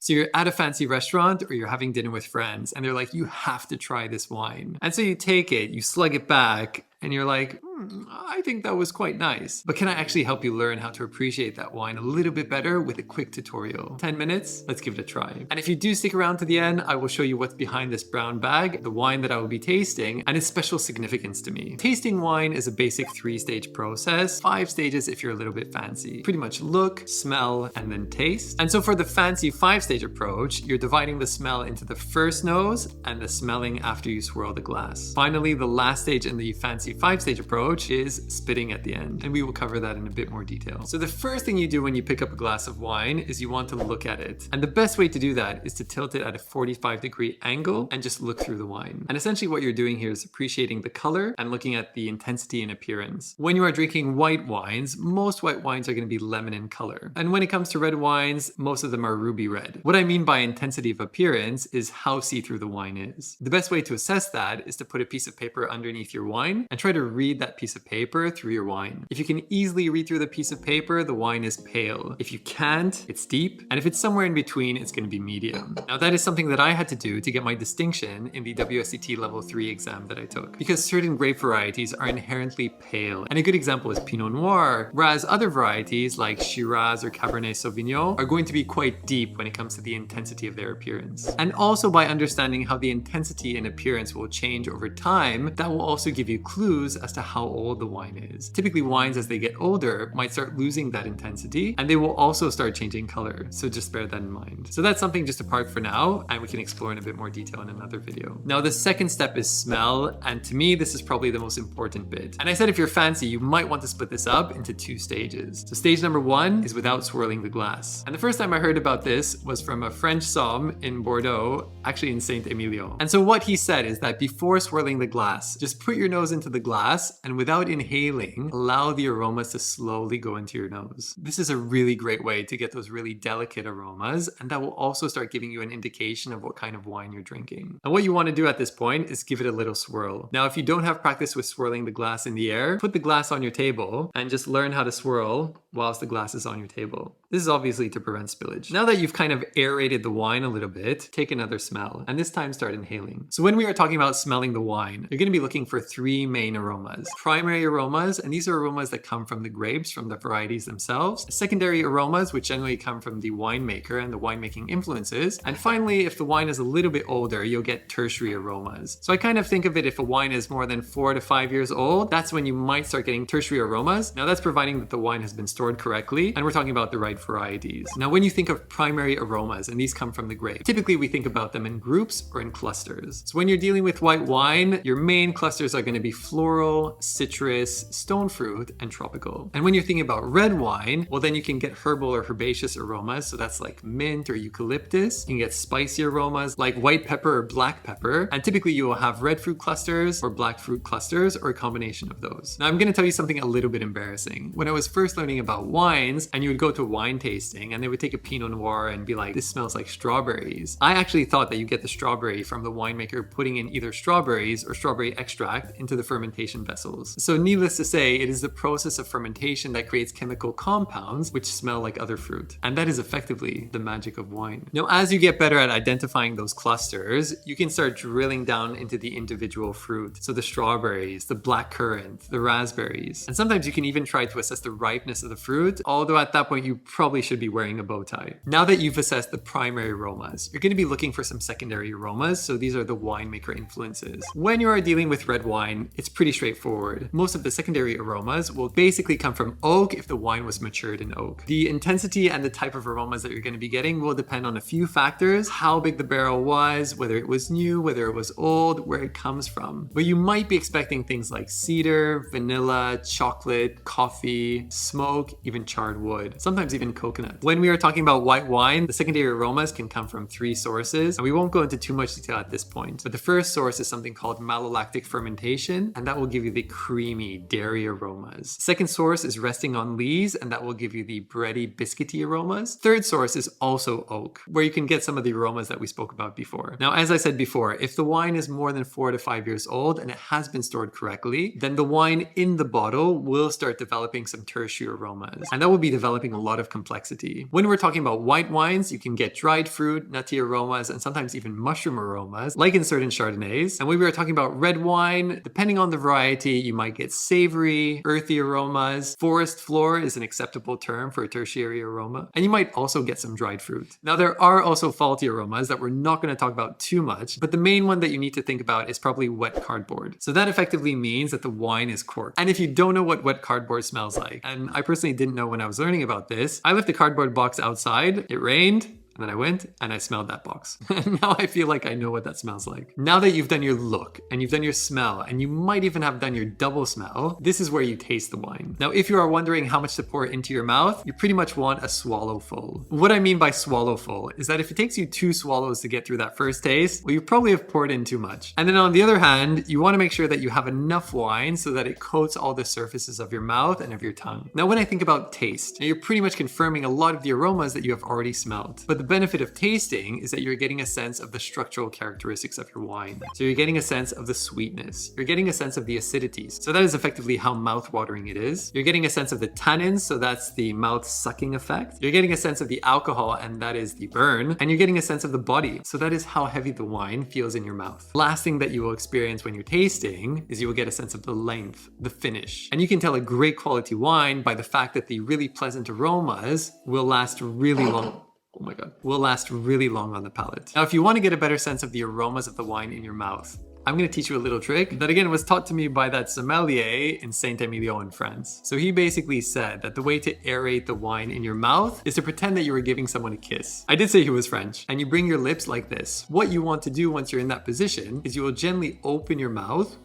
So you're at a fancy restaurant or you're having dinner with friends and they're like, you have to try this wine. And so you take it, you slug it back, and you're like, I think that was quite nice. But can I actually help you learn how to appreciate that wine a little bit better with a quick tutorial? 10 minutes? Let's give it a try. And if you do stick around to the end, I will show you what's behind this brown bag, the wine that I will be tasting, and its special significance to me. Tasting wine is a basic 3-stage process, 5 stages if you're a little bit fancy. Pretty much look, smell, and then taste. And so for the fancy 5-stage approach, you're dividing the smell into the first nose and the smelling after you swirl the glass. Finally, the last stage in the fancy 5-stage approach is spitting at the end, and we will cover that in a bit more detail. So the first thing you do when you pick up a glass of wine is you want to look at it. And the best way to do that is to tilt it at a 45-degree angle and just look through the wine. And essentially what you're doing here is appreciating the color and looking at the intensity and appearance. When you are drinking white wines, most white wines are going to be lemon in color. And when it comes to red wines, most of them are ruby red. What I mean by intensity of appearance is how see-through the wine is. The best way to assess that is to put a piece of paper underneath your wine and try to read that piece of paper through your wine. If you can easily read through the piece of paper, the wine is pale. If you can't, it's deep. And if it's somewhere in between, it's going to be medium. Now that is something that I had to do to get my distinction in the WSET level 3 exam that I took, because certain grape varieties are inherently pale. And a good example is Pinot Noir, whereas other varieties like Shiraz or Cabernet Sauvignon are going to be quite deep when it comes to the intensity of their appearance. And also by understanding how the intensity and appearance will change over time, that will also give you clues as to how old the wine is. Typically wines as they get older might start losing that intensity, and they will also start changing color. So just bear that in mind. So that's something just to park for now, and we can explore in a bit more detail in another video. Now the second step is smell, and to me this is probably the most important bit. And I said if you're fancy, you might want to split this up into 2 stages. So stage number 1 is without swirling the glass. And the first time I heard about this was from a French somm in Bordeaux, actually in Saint-Emilion. And so what he said is that before swirling the glass, just put your nose into the glass and without inhaling, allow the aromas to slowly go into your nose. This is a really great way to get those really delicate aromas, and that will also start giving you an indication of what kind of wine you're drinking. And what you want to do at this point is give it a little swirl. Now, if you don't have practice with swirling the glass in the air, put the glass on your table and just learn how to swirl whilst the glass is on your table. This is obviously to prevent spillage. Now that you've kind of aerated the wine a little bit, take another smell, and this time start inhaling. So when we are talking about smelling the wine, you're going to be looking for 3 main aromas. Primary aromas, and these are aromas that come from the grapes, from the varieties themselves. Secondary aromas, which generally come from the winemaker and the winemaking influences. And finally, if the wine is a little bit older, you'll get tertiary aromas. So I kind of think of it, if a wine is more than 4 to 5 years old, that's when you might start getting tertiary aromas. Now that's providing that the wine has been stored correctly, and we're talking about the right varieties. Now when you think of primary aromas, and these come from the grape, typically we think about them in groups or in clusters. So when you're dealing with white wine, your main clusters are going to be floral, citrus, stone fruit, and tropical. And when you're thinking about red wine, well then you can get herbal or herbaceous aromas, so that's like mint or eucalyptus. You can get spicy aromas like white pepper or black pepper, and typically you will have red fruit clusters or black fruit clusters or a combination of those. Now I'm going to tell you something a little bit embarrassing. When I was first learning about wines, and you would go to wine tasting and they would take a Pinot Noir and be like, this smells like strawberries. I actually thought that you get the strawberry from the winemaker putting in either strawberries or strawberry extract into the fermentation vessels. So needless to say, it is the process of fermentation that creates chemical compounds which smell like other fruit. And that is effectively the magic of wine. Now, as you get better at identifying those clusters, you can start drilling down into the individual fruit. So the strawberries, the blackcurrant, the raspberries. And sometimes you can even try to assess the ripeness of the fruit, although at that point you probably should be wearing a bow tie. Now that you've assessed the primary aromas, you're going to be looking for some secondary aromas. So these are the winemaker influences. When you are dealing with red wine, it's pretty straightforward. Most of the secondary aromas will basically come from oak if the wine was matured in oak. The intensity and the type of aromas that you're going to be getting will depend on a few factors: how big the barrel was, whether it was new, whether it was old, where it comes from. But you might be expecting things like cedar, vanilla, chocolate, coffee, smoke, even charred wood, sometimes even coconut. When we are talking about white wine, the secondary aromas can come from 3 sources, and we won't go into too much detail at this point. But the first source is something called malolactic fermentation, and that will give you the creamy dairy aromas. Second source is resting on lees, and that will give you the bready, biscuity aromas. Third source is also oak, where you can get some of the aromas that we spoke about before. Now, as I said before, if the wine is more than 4 to 5 years old and it has been stored correctly, then the wine in the bottle will start developing some tertiary aromas, and that will be developing a lot of complexity. When we're talking about white wines, you can get dried fruit, nutty aromas, and sometimes even mushroom aromas, like in certain Chardonnays. And when we were talking about red wine, depending on the variety, you might get savory, earthy aromas. Forest floor is an acceptable term for a tertiary aroma. And you might also get some dried fruit. Now, there are also faulty aromas that we're not going to talk about too much, but the main one that you need to think about is probably wet cardboard. So that effectively means that the wine is corked. And if you don't know what wet cardboard smells like, and I personally didn't know when I was learning about this, I left the cardboard box outside, it rained, and then I went and I smelled that box. And now I feel like I know what that smells like. Now that you've done your look and you've done your smell and you might even have done your double smell, this is where you taste the wine. Now, if you are wondering how much to pour into your mouth, you pretty much want a swallow full. What I mean by swallow full is that if it takes you 2 swallows to get through that first taste, well, you probably have poured in too much. And then on the other hand, you want to make sure that you have enough wine so that it coats all the surfaces of your mouth and of your tongue. Now, when I think about taste, now you're pretty much confirming a lot of the aromas that you have already smelled. But the benefit of tasting is that you're getting a sense of the structural characteristics of your wine. So you're getting a sense of the sweetness. You're getting a sense of the acidities. So that is effectively how mouth-watering it is. You're getting a sense of the tannins, so that's the mouth-sucking effect. You're getting a sense of the alcohol, and that is the burn. And you're getting a sense of the body. So that is how heavy the wine feels in your mouth. Last thing that you will experience when you're tasting is you will get a sense of the length, the finish. And you can tell a great quality wine by the fact that the really pleasant aromas will last really long. Oh my God, will last really long on the palate. Now, if you want to get a better sense of the aromas of the wine in your mouth, I'm going to teach you a little trick that again was taught to me by that sommelier in Saint-Emilion in France. So he basically said that the way to aerate the wine in your mouth is to pretend that you were giving someone a kiss. I did say he was French. And you bring your lips like this. What you want to do once you're in that position is you will gently open your mouth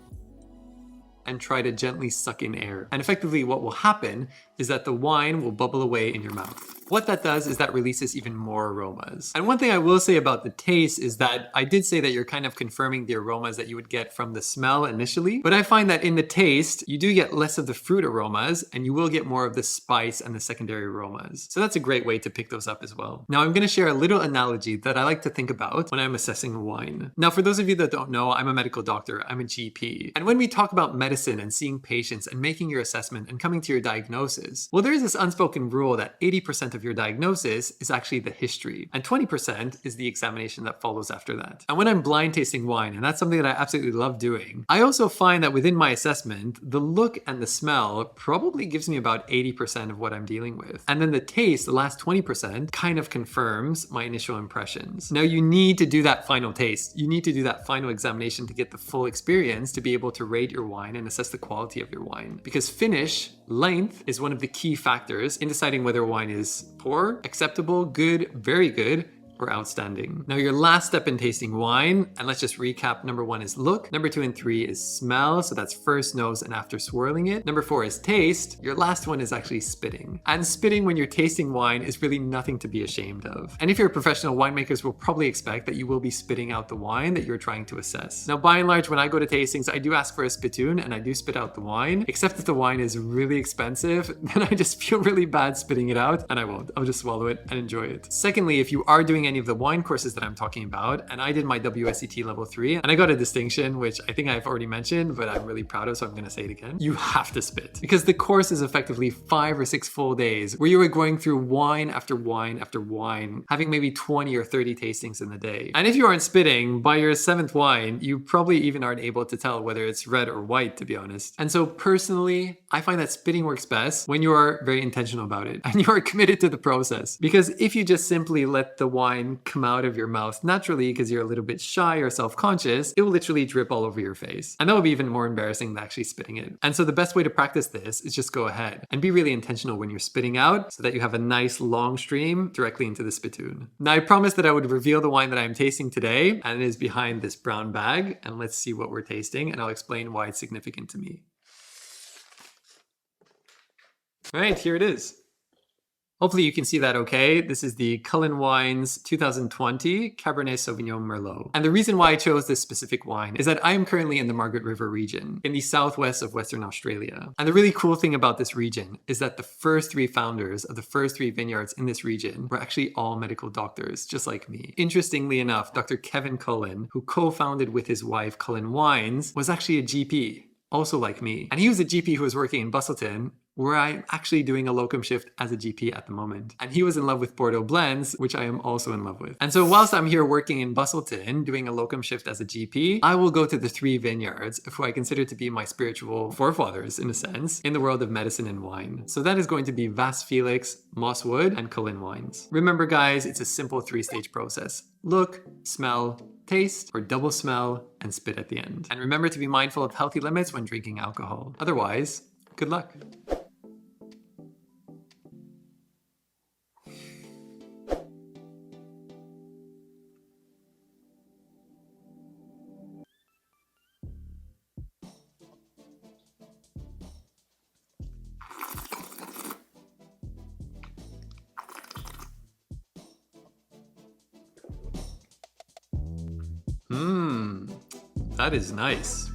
and try to gently suck in air. And effectively what will happen is that the wine will bubble away in your mouth. What that does is that releases even more aromas. And one thing I will say about the taste is that I did say that you're kind of confirming the aromas that you would get from the smell initially, but I find that in the taste, you do get less of the fruit aromas and you will get more of the spice and the secondary aromas. So that's a great way to pick those up as well. Now I'm gonna share a little analogy that I like to think about when I'm assessing a wine. Now for those of you that don't know, I'm a medical doctor, I'm a GP. And when we talk about medicine and seeing patients and making your assessment and coming to your diagnosis, well, there's this unspoken rule that 80% of your diagnosis is actually the history, and 20% is the examination that follows after that. And when I'm blind tasting wine, and that's something that I absolutely love doing, I also find that within my assessment, the look and the smell probably gives me about 80% of what I'm dealing with. And then the taste, the last 20%, kind of confirms my initial impressions. Now you need to do that final taste. You need to do that final examination to get the full experience to be able to rate your wine and assess the quality of your wine. Because finish, length, is one of the key factors in deciding whether a wine is poor, acceptable, good, very good, or outstanding. Now your last step in tasting wine, and let's just recap, number 1 is look, number 2 and 3 is smell, so that's first nose and after swirling it. Number 4 is taste, your last one is actually spitting. And spitting when you're tasting wine is really nothing to be ashamed of. And if you're a professional, winemakers will probably expect that you will be spitting out the wine that you're trying to assess. Now by and large, when I go to tastings, I do ask for a spittoon and I do spit out the wine, except if the wine is really expensive, then I just feel really bad spitting it out and I won't. I'll just swallow it and enjoy it. Secondly, if you are doing any of the wine courses that I'm talking about, and I did my WSET level 3 and I got a distinction, which I think I've already mentioned, but I'm really proud of, so I'm going to say it again. You have to spit, because the course is effectively 5 or 6 full days where you are going through wine after wine after wine, having maybe 20 or 30 tastings in the day. And if you aren't spitting, by your 7th wine, you probably even aren't able to tell whether it's red or white, to be honest. And so personally, I find that spitting works best when you are very intentional about it and you are committed to the process. Because if you just simply let the wine come out of your mouth naturally because you're a little bit shy or self-conscious, it will literally drip all over your face. And that will be even more embarrassing than actually spitting it. And so the best way to practice this is just go ahead and be really intentional when you're spitting out so that you have a nice long stream directly into the spittoon. Now I promised that I would reveal the wine that I'm tasting today, and it is behind this brown bag. And let's see what we're tasting, and I'll explain why it's significant to me. All right, here it is. Hopefully you can see that okay. This is the Cullen Wines 2020 Cabernet Sauvignon Merlot. And the reason why I chose this specific wine is that I am currently in the Margaret River region in the southwest of Western Australia. And the really cool thing about this region is that the first 3 founders of the first 3 vineyards in this region were actually all medical doctors, just like me. Interestingly enough, Dr. Kevin Cullen, who co-founded with his wife Cullen Wines, was actually a GP. Also like me. And he was a GP who was working in Busselton where I'm actually doing a locum shift as a GP at the moment. And he was in love with Bordeaux blends, which I am also in love with. And so whilst I'm here working in Bustleton, doing a locum shift as a GP, I will go to the 3 vineyards, who I consider to be my spiritual forefathers, in a sense, in the world of medicine and wine. So that is going to be Vas Felix, Mosswood, and Cullen wines. Remember guys, it's a simple 3-stage process. Look, smell, taste, or double smell, and spit at the end. And remember to be mindful of healthy limits when drinking alcohol. Otherwise, good luck. That is nice.